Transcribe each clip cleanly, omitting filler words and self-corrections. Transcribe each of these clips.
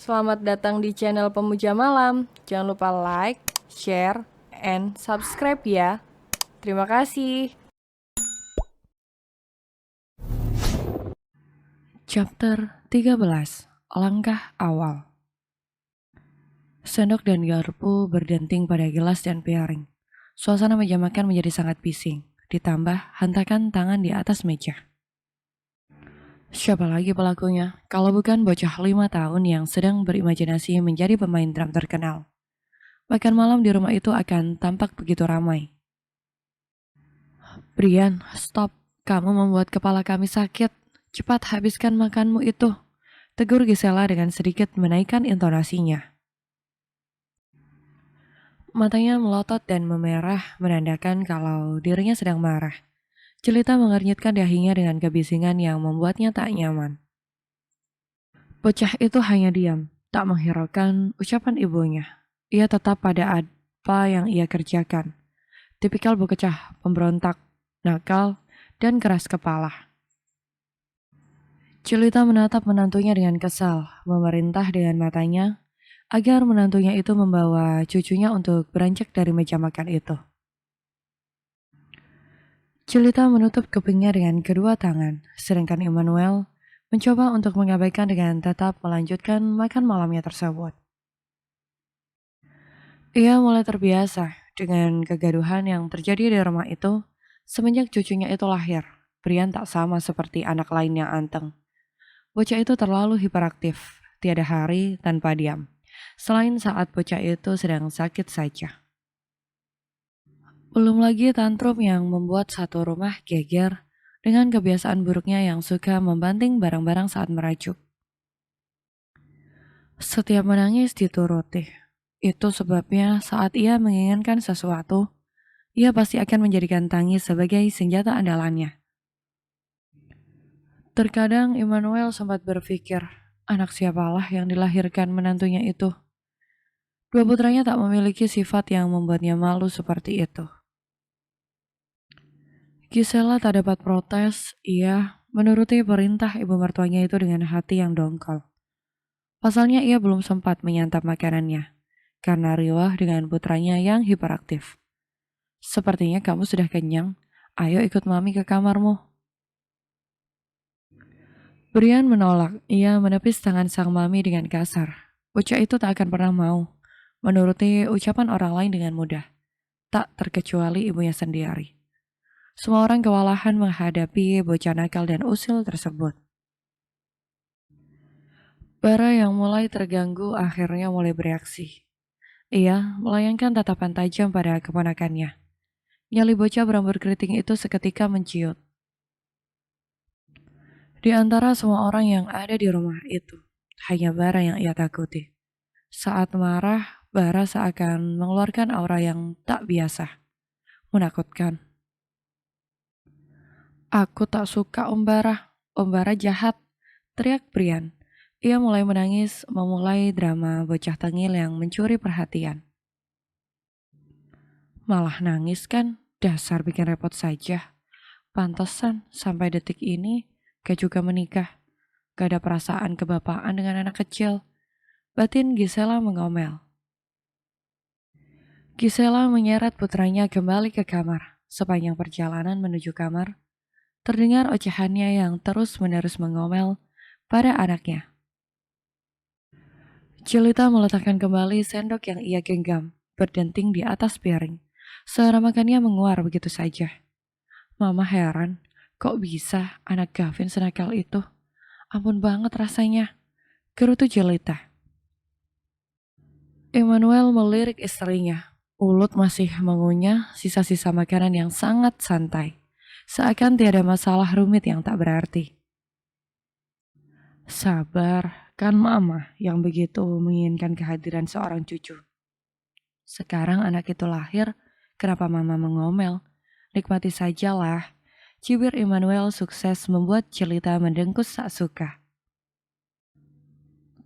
Selamat datang di channel Pemuja Malam. Jangan lupa like, share, and subscribe ya. Terima kasih. Chapter 13. Langkah awal. Sendok dan garpu berdenting pada gelas dan piring. Suasana meja makan menjadi sangat bising, ditambah hentakan tangan di atas meja. Siapa lagi pelakunya, kalau bukan bocah 5 tahun yang sedang berimajinasi menjadi pemain drum terkenal. Makan malam di rumah itu akan tampak begitu ramai. Brian, stop. Kamu membuat kepala kami sakit. Cepat habiskan makanmu itu. Tegur Gisela dengan sedikit menaikkan intonasinya. Matanya melotot dan memerah menandakan kalau dirinya sedang marah. Jelita mengernyitkan dahinya dengan kebisingan yang membuatnya tak nyaman. Bocah itu hanya diam, tak menghiraukan ucapan ibunya. Ia tetap pada apa yang ia kerjakan. Tipikal bocah pemberontak, nakal, dan keras kepala. Jelita menatap menantunya dengan kesal, memerintah dengan matanya agar menantunya itu membawa cucunya untuk beranjak dari meja makan itu. Jelita menutup kupingnya dengan kedua tangan, sedangkan Immanuel mencoba untuk mengabaikan dengan tetap melanjutkan makan malamnya tersebut. Ia mulai terbiasa dengan kegaduhan yang terjadi di rumah itu semenjak cucunya itu lahir. Brian tak sama seperti anak lain yang anteng. Bocah itu terlalu hiperaktif, tiada hari tanpa diam. Selain saat bocah itu sedang sakit saja. Belum lagi tantrum yang membuat satu rumah geger dengan kebiasaan buruknya yang suka membanting barang-barang saat merajuk. Setiap menangis dituruti. Itu sebabnya saat ia menginginkan sesuatu, ia pasti akan menjadikan tangis sebagai senjata andalannya. Terkadang Immanuel sempat berpikir, anak siapalah yang dilahirkan menantunya itu. Dua putranya tak memiliki sifat yang membuatnya malu seperti itu. Gisela tak dapat protes, ia menuruti perintah ibu mertuanya itu dengan hati yang dongkol. Pasalnya ia belum sempat menyantap makanannya, karena riwah dengan putranya yang hiperaktif. Sepertinya kamu sudah kenyang, ayo ikut mami ke kamarmu. Brian menolak, ia menepis tangan sang mami dengan kasar. Bocah itu tak akan pernah mau menuruti ucapan orang lain dengan mudah, tak terkecuali ibunya sendiri. Semua orang kewalahan menghadapi bocah nakal dan usil tersebut. Bara yang mulai terganggu akhirnya mulai bereaksi. Ia melayangkan tatapan tajam pada keponakannya. Nyali bocah berambut keriting itu seketika menciut. Di antara semua orang yang ada di rumah itu, hanya Bara yang ia takuti. Saat marah, Bara seakan mengeluarkan aura yang tak biasa, menakutkan. Aku tak suka Om Bara jahat, teriak Brian. Ia mulai menangis, memulai drama bocah tengil yang mencuri perhatian. Malah nangis kan, dasar bikin repot saja. Pantesan sampai detik ini gak juga menikah. Gak ada perasaan kebapaan dengan anak kecil. Batin Gisela mengomel. Gisela menyeret putranya kembali ke kamar. Sepanjang perjalanan menuju kamar, terdengar ocehannya yang terus-menerus mengomel pada anaknya. Jelita meletakkan kembali sendok yang ia genggam, berdenting di atas piring. Suara makannya menguar begitu saja. Mama heran, kok bisa anak Gavin senakal itu? Ampun banget rasanya. Gerutu Jelita. Immanuel melirik istrinya. Ulut masih mengunyah sisa-sisa makanan yang sangat santai. Seakan tiada masalah rumit yang tak berarti. Sabar, kan mama yang begitu menginginkan kehadiran seorang cucu. Sekarang anak itu lahir, kenapa mama mengomel? Nikmati sajalah. Cibir Immanuel sukses membuat Jelita mendengkus tak suka.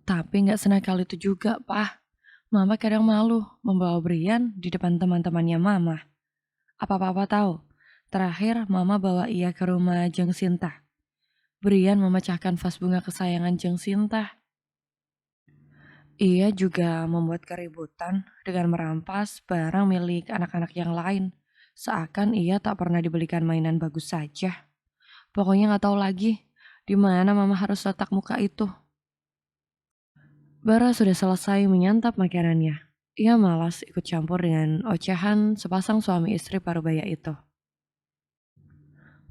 Tapi gak senakal itu juga, Pak. Mama kadang malu membawa Brian di depan teman-temannya Mama. Apa Papa tahu? Terakhir Mama bawa ia ke rumah Jeng Sinta. Brian memecahkan vas bunga kesayangan Jeng Sinta. Ia juga membuat keributan dengan merampas barang milik anak-anak yang lain, seakan ia tak pernah dibelikan mainan bagus saja. Pokoknya nggak tahu lagi di mana mama harus letak muka itu. Bara sudah selesai menyantap makanannya. Ia malas ikut campur dengan ocehan sepasang suami istri parubaya itu.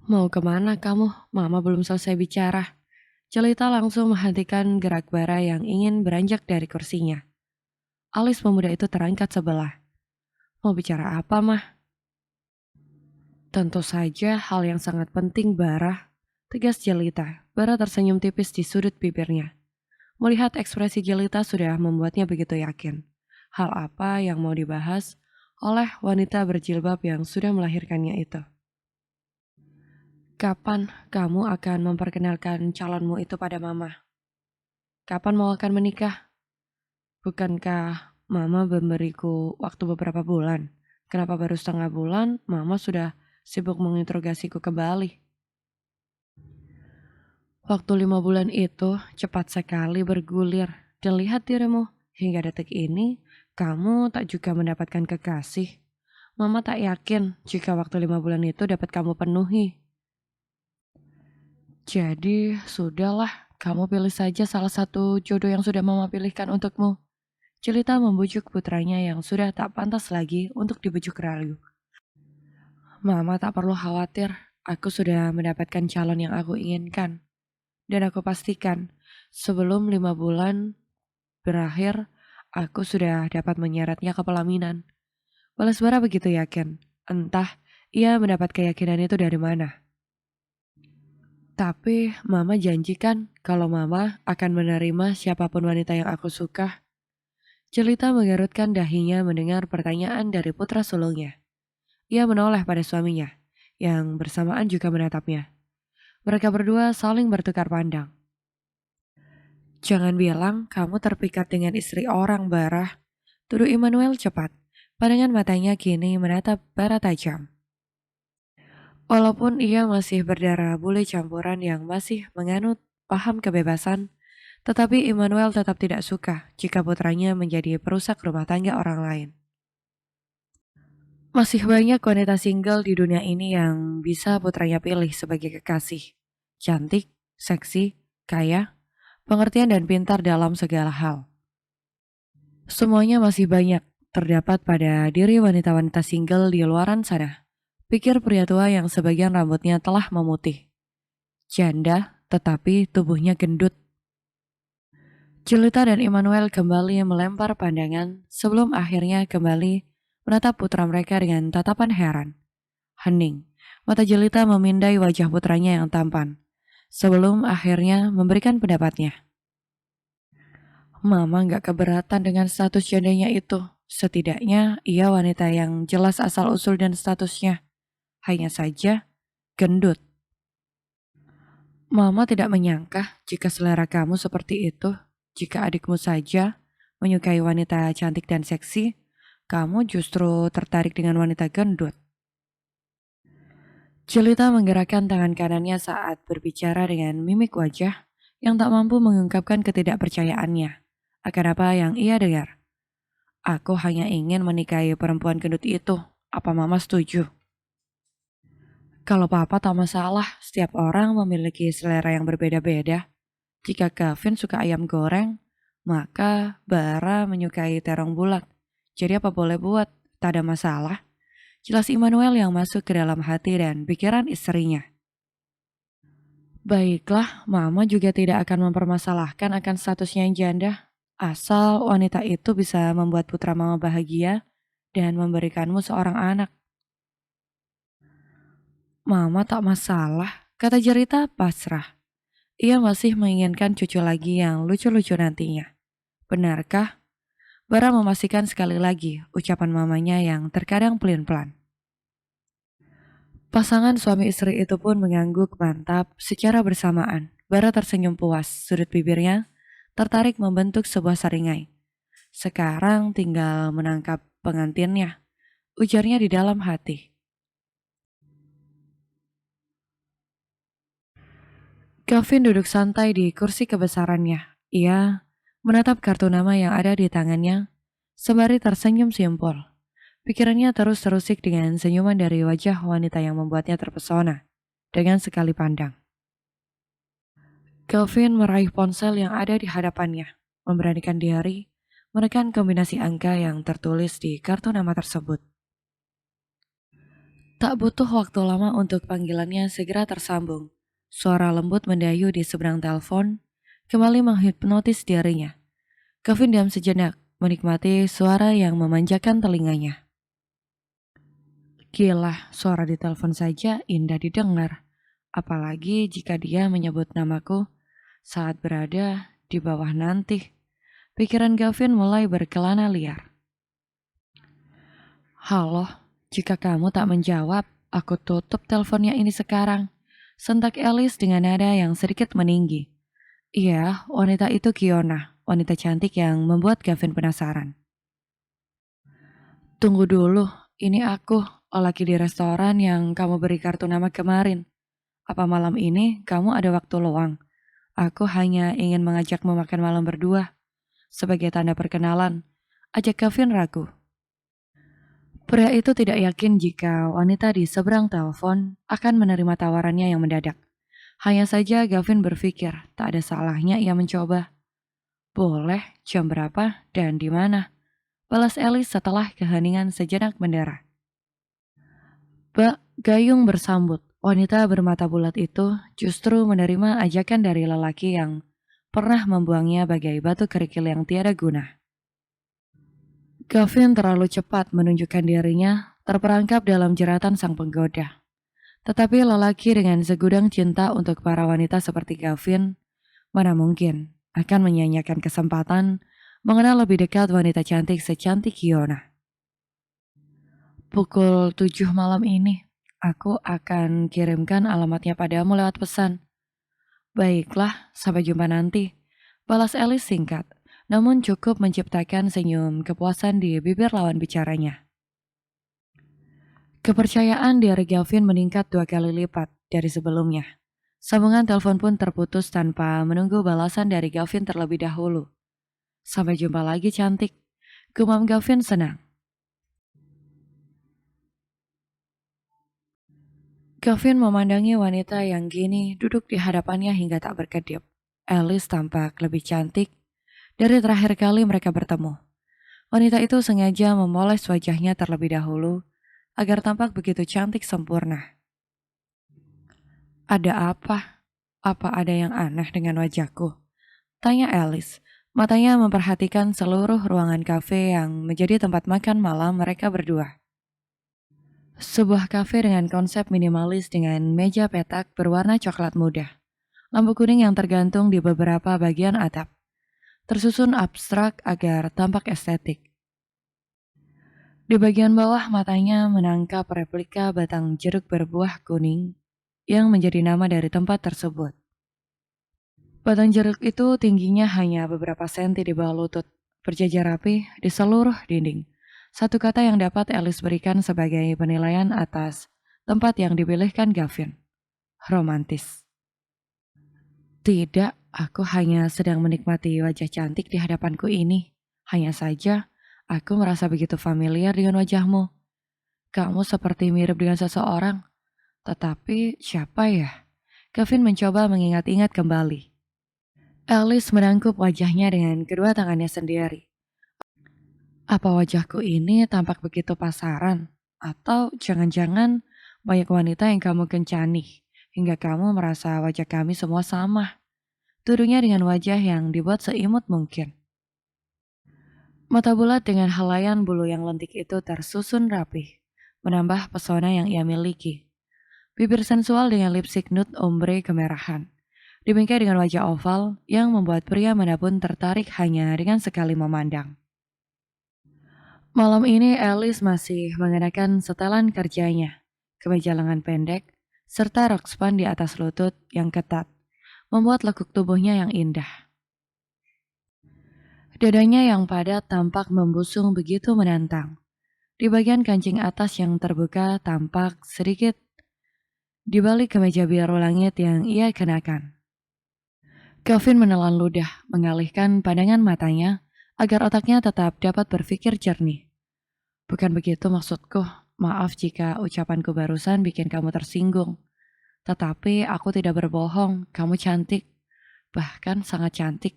Mau kemana kamu? Mama belum selesai bicara. Jelita langsung menghentikan gerak Bara yang ingin beranjak dari kursinya. Alis pemuda itu terangkat sebelah. Mau bicara apa, Mah? Tentu saja hal yang sangat penting, Bara. Tegas Jelita. Bara tersenyum tipis di sudut bibirnya. Melihat ekspresi Jelita sudah membuatnya begitu yakin. Hal apa yang mau dibahas oleh wanita berjilbab yang sudah melahirkannya itu. Kapan kamu akan memperkenalkan calonmu itu pada Mama? Kapan mau akan menikah? Bukankah Mama memberiku waktu beberapa bulan? Kenapa baru setengah bulan Mama sudah sibuk menginterogasiku kembali? Waktu 5 bulan itu cepat sekali bergulir, dan lihat dirimu, hingga detik ini kamu tak juga mendapatkan kekasih. Mama tak yakin jika waktu 5 bulan itu dapat kamu penuhi. Jadi sudahlah, kamu pilih saja salah satu jodoh yang sudah Mama pilihkan untukmu. Jelita membujuk putranya yang sudah tak pantas lagi untuk dibujuk rayu. Mama tak perlu khawatir, aku sudah mendapatkan calon yang aku inginkan. Dan aku pastikan, sebelum 5 bulan berakhir, aku sudah dapat menyeretnya ke pelaminan. Balas Bara begitu yakin, entah ia mendapat keyakinan itu dari mana. Tapi Mama janjikan kalau Mama akan menerima siapapun wanita yang aku suka. Jelita menggerutkan dahinya mendengar pertanyaan dari putra sulungnya. Ia menoleh pada suaminya, yang bersamaan juga menatapnya. Mereka berdua saling bertukar pandang. Jangan bilang kamu terpikat dengan istri orang, Bara. Tuduh Immanuel cepat. Pandangan matanya kini menatap Bara tajam. Walaupun ia masih berdarah bule campuran yang masih menganut paham kebebasan, tetapi Immanuel tetap tidak suka jika putranya menjadi perusak rumah tangga orang lain. Masih banyak wanita single di dunia ini yang bisa putranya pilih sebagai kekasih. Cantik, seksi, kaya, pengertian dan pintar dalam segala hal. Semuanya masih banyak terdapat pada diri wanita-wanita single di luaran sana. Pikir pria tua yang sebagian rambutnya telah memutih. Janda, tetapi tubuhnya gendut. Jelita dan Immanuel kembali melempar pandangan sebelum akhirnya kembali menatap putra mereka dengan tatapan heran. Hening, mata Jelita memindai wajah putranya yang tampan, sebelum akhirnya memberikan pendapatnya. Mama gak keberatan dengan status jandanya itu. Setidaknya ia wanita yang jelas asal-usul dan statusnya. Hanya saja, gendut. Mama tidak menyangka jika selera kamu seperti itu. Jika adikmu saja menyukai wanita cantik dan seksi, kamu justru tertarik dengan wanita gendut. Jelita menggerakkan tangan kanannya saat berbicara dengan mimik wajah yang tak mampu mengungkapkan ketidakpercayaannya akan apa yang ia dengar. Aku hanya ingin menikahi perempuan gendut itu. Apa Mama setuju? Kalau Papa tak masalah, setiap orang memiliki selera yang berbeda-beda. Jika Kevin suka ayam goreng, maka Bara menyukai terong bulat. Jadi apa boleh buat, tak ada masalah. Jelas Immanuel yang masuk ke dalam hati dan pikiran istrinya. Baiklah, Mama juga tidak akan mempermasalahkan akan statusnya yang janda. Asal wanita itu bisa membuat putra Mama bahagia dan memberikanmu seorang anak. Mama tak masalah, kata Jerita pasrah. Ia masih menginginkan cucu lagi yang lucu-lucu nantinya. Benarkah? Bara memastikan sekali lagi ucapan mamanya yang terkadang pelin-pelan. Pasangan suami istri itu pun mengangguk mantap secara bersamaan. Bara tersenyum puas, sudut bibirnya tertarik membentuk sebuah saringai. Sekarang tinggal menangkap pengantinnya, ujarnya di dalam hati. Gavin duduk santai di kursi kebesarannya. Ia menatap kartu nama yang ada di tangannya, sembari tersenyum simpul. Pikirannya terus terusik dengan senyuman dari wajah wanita yang membuatnya terpesona dengan sekali pandang. Kelvin meraih ponsel yang ada di hadapannya, memberanikan diri menekan kombinasi angka yang tertulis di kartu nama tersebut. Tak butuh waktu lama untuk panggilannya segera tersambung. Suara lembut mendayu di seberang telepon kembali menghipnotis dirinya. Kelvin diam sejenak, menikmati suara yang memanjakan telinganya. Gila, suara di telepon saja indah didengar. Apalagi jika dia menyebut namaku saat berada di bawah nanti. Pikiran Gavin mulai berkelana liar. Halo, jika kamu tak menjawab, aku tutup teleponnya ini sekarang. Sentak Alice dengan nada yang sedikit meninggi. Iya, wanita itu Kiona, wanita cantik yang membuat Gavin penasaran. Tunggu dulu, ini aku, lelaki di restoran yang kamu beri kartu nama kemarin. Apa malam ini kamu ada waktu luang? Aku hanya ingin mengajakmu makan malam berdua. Sebagai tanda perkenalan, ajak Gavin ragu. Pria itu tidak yakin jika wanita di seberang telepon akan menerima tawarannya yang mendadak. Hanya saja Gavin berpikir tak ada salahnya ia mencoba. Boleh, jam berapa dan di mana? Balas Alice setelah keheningan sejenak mendera. Bak Gayung bersambut. Wanita bermata bulat itu justru menerima ajakan dari lelaki yang pernah membuangnya bagai batu kerikil yang tiada guna. Gavin terlalu cepat menunjukkan dirinya terperangkap dalam jeratan sang penggoda. Tetapi lelaki dengan segudang cinta untuk para wanita seperti Gavin, mana mungkin akan menyanyiakan kesempatan mengenal lebih dekat wanita cantik secantik Kiona. Pukul 7 malam ini, aku akan kirimkan alamatnya padamu lewat pesan. Baiklah, sampai jumpa nanti. Balas Alice singkat, namun cukup menciptakan senyum kepuasan di bibir lawan bicaranya. Kepercayaan diri Gavin meningkat 2 kali lipat dari sebelumnya. Sambungan telepon pun terputus tanpa menunggu balasan dari Gavin terlebih dahulu. Sampai jumpa lagi cantik, gumam Gavin senang. Gavin memandangi wanita yang kini duduk di hadapannya hingga tak berkedip. Alice tampak lebih cantik dari terakhir kali mereka bertemu. Wanita itu sengaja memoles wajahnya terlebih dahulu agar tampak begitu cantik sempurna. Ada apa? Apa ada yang aneh dengan wajahku? Tanya Alice. Matanya memperhatikan seluruh ruangan kafe yang menjadi tempat makan malam mereka berdua. Sebuah kafe dengan konsep minimalis dengan meja petak berwarna coklat muda. Lampu kuning yang tergantung di beberapa bagian atap. Tersusun abstrak agar tampak estetik. Di bagian bawah matanya menangkap replika batang jeruk berbuah kuning yang menjadi nama dari tempat tersebut. Batang jeruk itu tingginya hanya beberapa senti di bawah lutut, berjajar rapi di seluruh dinding. Satu kata yang dapat Alice berikan sebagai penilaian atas tempat yang dipilihkan Gavin. Romantis. Tidak, aku hanya sedang menikmati wajah cantik di hadapanku ini. Hanya saja, aku merasa begitu familiar dengan wajahmu. Kamu seperti mirip dengan seseorang. Tetapi siapa ya? Gavin mencoba mengingat-ingat kembali. Alice menangkup wajahnya dengan kedua tangannya sendiri. Apa wajahku ini tampak begitu pasaran? Atau jangan-jangan banyak wanita yang kamu kencani hingga kamu merasa wajah kami semua sama? Tuduhnya dengan wajah yang dibuat seimut mungkin. Mata bulat dengan helaian bulu yang lentik itu tersusun rapi, menambah pesona yang ia miliki. Bibir sensual dengan lipstik nude ombre kemerahan. Dibingkai dengan wajah oval yang membuat pria manapun tertarik hanya dengan sekali memandang. Malam ini Alice masih mengenakan setelan kerjanya, kemeja lengan pendek, serta rok span di atas lutut yang ketat, membuat lekuk tubuhnya yang indah. Dadanya yang padat tampak membusung begitu menantang. Di bagian kancing atas yang terbuka tampak sedikit di balik kemeja biru langit yang ia kenakan. Gavin menelan ludah, mengalihkan pandangan matanya agar otaknya tetap dapat berpikir jernih. Bukan begitu maksudku, maaf jika ucapanku barusan bikin kamu tersinggung. Tetapi aku tidak berbohong, kamu cantik, bahkan sangat cantik.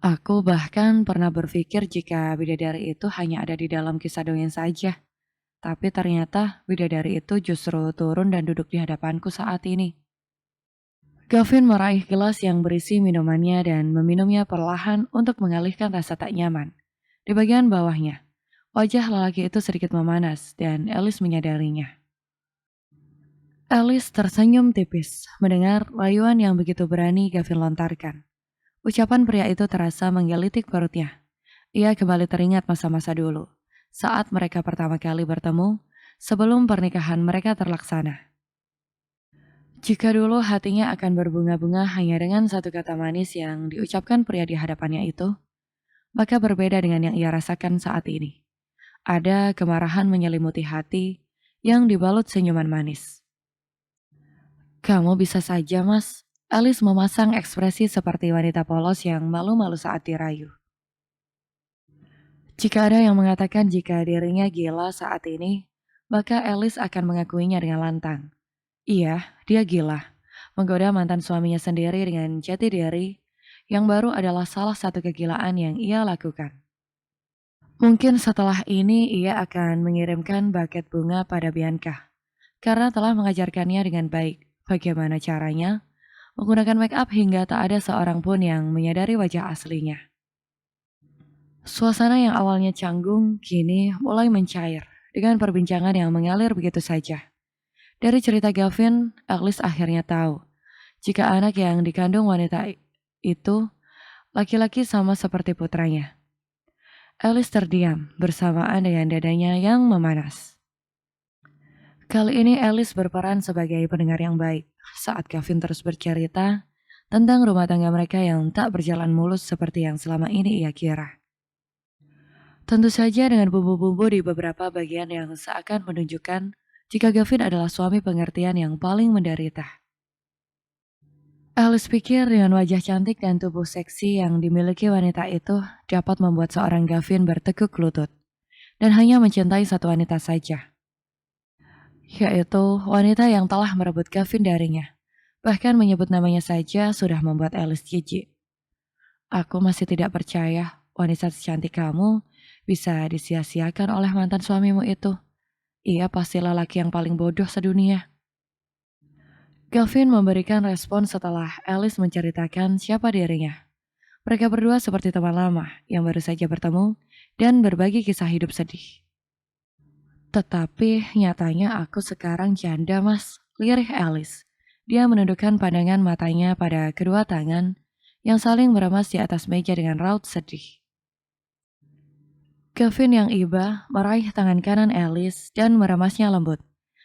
Aku bahkan pernah berpikir jika bidadari itu hanya ada di dalam kisah dongeng saja. Tapi ternyata bidadari itu justru turun dan duduk di hadapanku saat ini. Gavin meraih gelas yang berisi minumannya dan meminumnya perlahan untuk mengalihkan rasa tak nyaman. Di bagian bawahnya, wajah lelaki itu sedikit memanas dan Alice menyadarinya. Alice tersenyum tipis mendengar rayuan yang begitu berani Gavin lontarkan. Ucapan pria itu terasa menggelitik perutnya. Ia kembali teringat masa-masa dulu, saat mereka pertama kali bertemu, sebelum pernikahan mereka terlaksana. Jika dulu hatinya akan berbunga-bunga hanya dengan satu kata manis yang diucapkan pria di hadapannya itu, maka berbeda dengan yang ia rasakan saat ini. Ada kemarahan menyelimuti hati yang dibalut senyuman manis. Kamu bisa saja, Mas. Alice memasang ekspresi seperti wanita polos yang malu-malu saat dirayu. Jika ada yang mengatakan jika dirinya gila saat ini, maka Alice akan mengakuinya dengan lantang. Iya, dia gila. Menggoda mantan suaminya sendiri dengan jati diri yang baru adalah salah satu kegilaan yang ia lakukan. Mungkin setelah ini ia akan mengirimkan buket bunga pada Bianca karena telah mengajarkannya dengan baik bagaimana caranya menggunakan make up hingga tak ada seorang pun yang menyadari wajah aslinya. Suasana yang awalnya canggung kini mulai mencair dengan perbincangan yang mengalir begitu saja. Dari cerita Gavin, Alice akhirnya tahu jika anak yang dikandung wanita itu laki-laki sama seperti putranya. Alice terdiam bersamaan dengan dadanya yang memanas. Kali ini Alice berperan sebagai pendengar yang baik saat Gavin terus bercerita tentang rumah tangga mereka yang tak berjalan mulus seperti yang selama ini ia kira. Tentu saja dengan bumbu-bumbu di beberapa bagian yang seakan menunjukkan jika Gavin adalah suami pengertian yang paling menderita. Alice pikir dengan wajah cantik dan tubuh seksi yang dimiliki wanita itu dapat membuat seorang Gavin bertekuk lutut dan hanya mencintai satu wanita saja, yaitu wanita yang telah merebut Gavin darinya. Bahkan menyebut namanya saja sudah membuat Alice jijik. Aku masih tidak percaya wanita secantik kamu bisa disia-siakan oleh mantan suamimu itu. Ia pasti lelaki yang paling bodoh sedunia. Gavin memberikan respon setelah Alice menceritakan siapa dirinya. Mereka berdua seperti teman lama yang baru saja bertemu dan berbagi kisah hidup sedih. Tetapi nyatanya aku sekarang janda, Mas, lirih Alice. Dia menundukkan pandangan matanya pada kedua tangan yang saling meremas di atas meja dengan raut sedih. Gavin yang iba meraih tangan kanan Alice dan meremasnya lembut,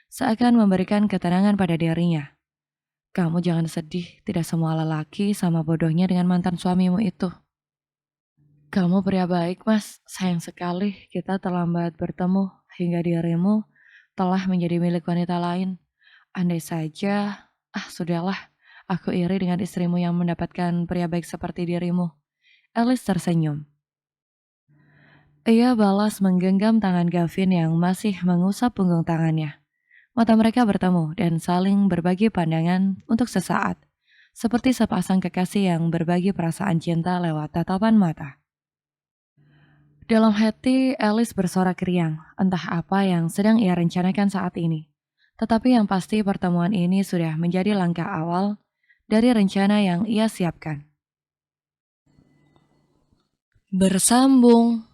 seakan memberikan ketenangan pada dirinya. Kamu jangan sedih, tidak semua lelaki sama bodohnya dengan mantan suamimu itu. Kamu pria baik, Mas. Sayang sekali kita terlambat bertemu hingga dirimu telah menjadi milik wanita lain. Andai saja, sudahlah, aku iri dengan istrimu yang mendapatkan pria baik seperti dirimu. Alice tersenyum. Ia balas menggenggam tangan Gavin yang masih mengusap punggung tangannya. Mata mereka bertemu dan saling berbagi pandangan untuk sesaat, seperti sepasang kekasih yang berbagi perasaan cinta lewat tatapan mata. Dalam hati, Alice bersorak riang, entah apa yang sedang ia rencanakan saat ini. Tetapi yang pasti pertemuan ini sudah menjadi langkah awal dari rencana yang ia siapkan. Bersambung.